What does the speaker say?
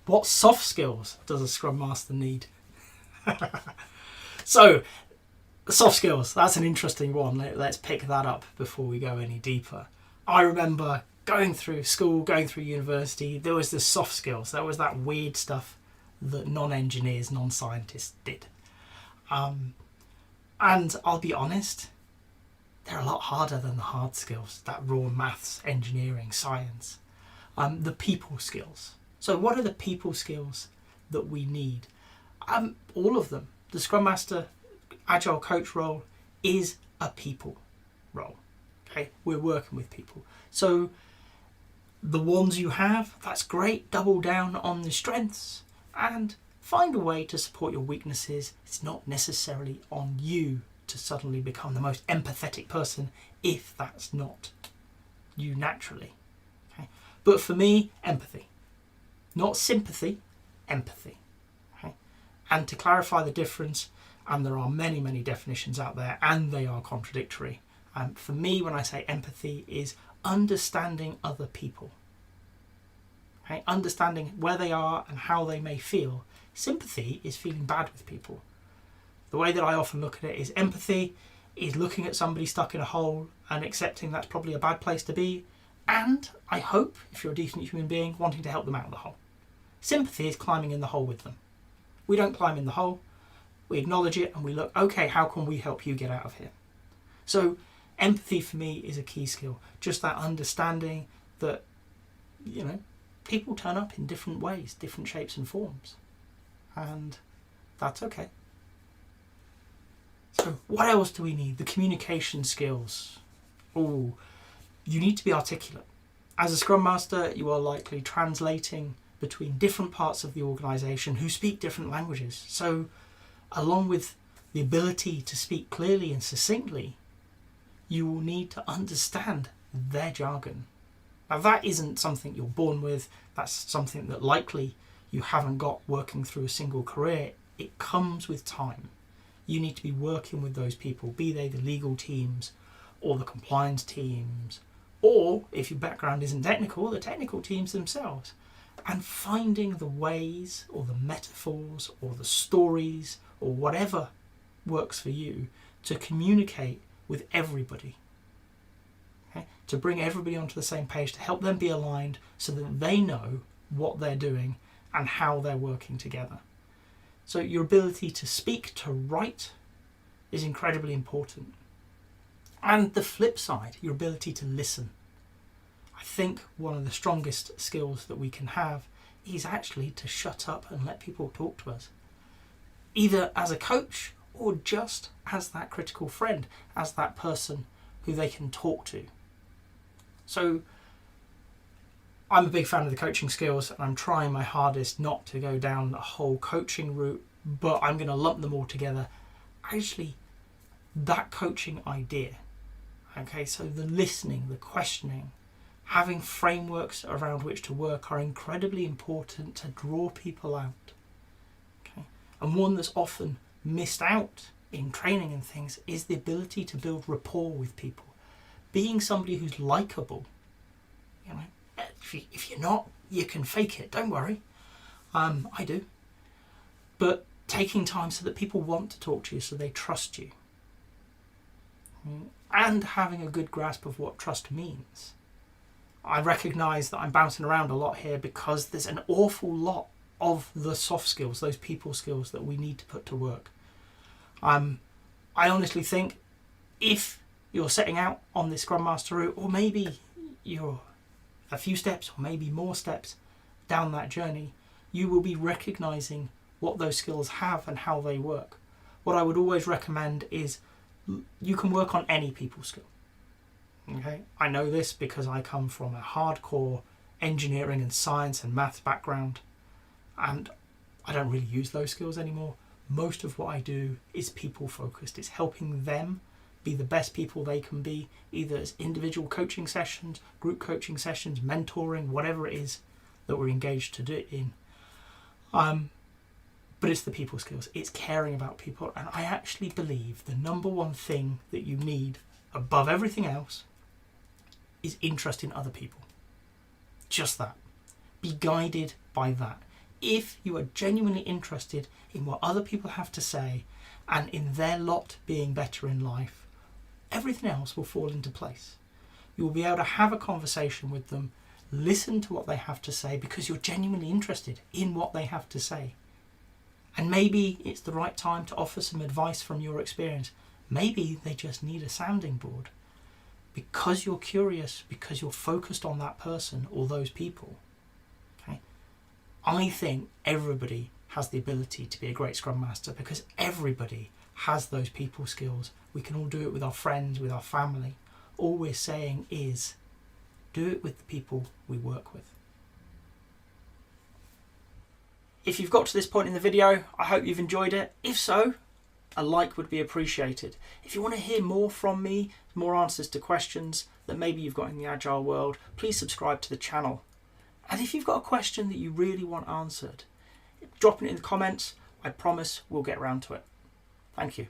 What soft skills does a Scrum Master need? So, soft skills, that's an interesting one. Let's pick that up before we go any deeper. I remember going through school, going through university, there was the soft skills. There was that weird stuff that non-engineers, non-scientists did. And I'll be honest, they're a lot harder than the hard skills, that raw maths, engineering, science. The people skills. So what are the people skills that we need? All of them. The Scrum Master, Agile coach role is a people role. Okay, we're working with people. So the ones you have, that's great. Double down on the strengths and find a way to support your weaknesses. It's not necessarily on you to suddenly become the most empathetic person if that's not you naturally. Okay? But for me, empathy. Not sympathy, empathy. Okay? And to clarify the difference, and there are many, many definitions out there and they are contradictory. For me, when I say empathy, is understanding other people. Okay? Understanding where they are and how they may feel. Sympathy is feeling bad with people. The way that I often look at it is empathy is looking at somebody stuck in a hole and accepting that's probably a bad place to be. And I hope, if you're a decent human being, wanting to help them out of the hole. Sympathy is climbing in the hole with them. We don't climb in the hole. We acknowledge it and we look, okay, how can we help you get out of here? So empathy for me is a key skill. Just that understanding that, people turn up in different ways, different shapes and forms. And that's okay. So what else do we need? The communication skills. Oh, you need to be articulate. As a Scrum Master, you are likely translating between different parts of the organisation who speak different languages. So along with the ability to speak clearly and succinctly, you will need to understand their jargon. Now that isn't something you're born with, that's something that likely you haven't got working through a single career. It comes with time. You need to be working with those people, be they the legal teams or the compliance teams, or if your background isn't technical, the technical teams themselves, and finding the ways or the metaphors or the stories or whatever works for you to communicate with everybody. Okay? To bring everybody onto the same page, to help them be aligned so that they know what they're doing and how they're working together. So your ability to speak, to write is incredibly important. And the flip side, your ability to listen. I think one of the strongest skills that we can have is actually to shut up and let people talk to us. Either as a coach or just as that critical friend, as that person who they can talk to. So I'm a big fan of the coaching skills and I'm trying my hardest not to go down the whole coaching route, but I'm going to lump them all together. Actually, that coaching idea, okay, so the listening, the questioning, having frameworks around which to work are incredibly important to draw people out. Okay? And one that's often missed out in training and things is the ability to build rapport with people. Being somebody who's likable. If you're not, you can fake it, don't worry. I do. But taking time so that people want to talk to you, so they trust you. And having a good grasp of what trust means. I recognise that I'm bouncing around a lot here because there's an awful lot of the soft skills, those people skills that we need to put to work. I honestly think if you're setting out on this Scrum Master route, or maybe you're a few steps or maybe more steps down that journey, you will be recognising what those skills have and how they work. What I would always recommend is you can work on any people skill. Okay, I know this because I come from a hardcore engineering and science and maths background, and I don't really use those skills anymore. Most of what I do is people focused. It's helping them be the best people they can be, either as individual coaching sessions, group coaching sessions, mentoring, whatever it is that we're engaged to do it in. But it's the people skills. It's caring about people. And I actually believe the number one thing that you need above everything else is interest in other people. Just that. Be guided by that. If you are genuinely interested in what other people have to say and in their lot being better in life, everything else will fall into place. You will be able to have a conversation with them, listen to what they have to say because you're genuinely interested in what they have to say. And maybe it's the right time to offer some advice from your experience. Maybe they just need a sounding board. Because you're curious, because you're focused on that person or those people. Okay? I think everybody has the ability to be a great Scrum Master because everybody has those people skills. We can all do it with our friends, with our family. All we're saying is, do it with the people we work with. If you've got to this point in the video, I hope you've enjoyed it. If so, a like would be appreciated. If you want to hear more from me, more answers to questions that maybe you've got in the Agile world, please subscribe to the channel. And if you've got a question that you really want answered, drop it in the comments. I promise we'll get around to it. Thank you.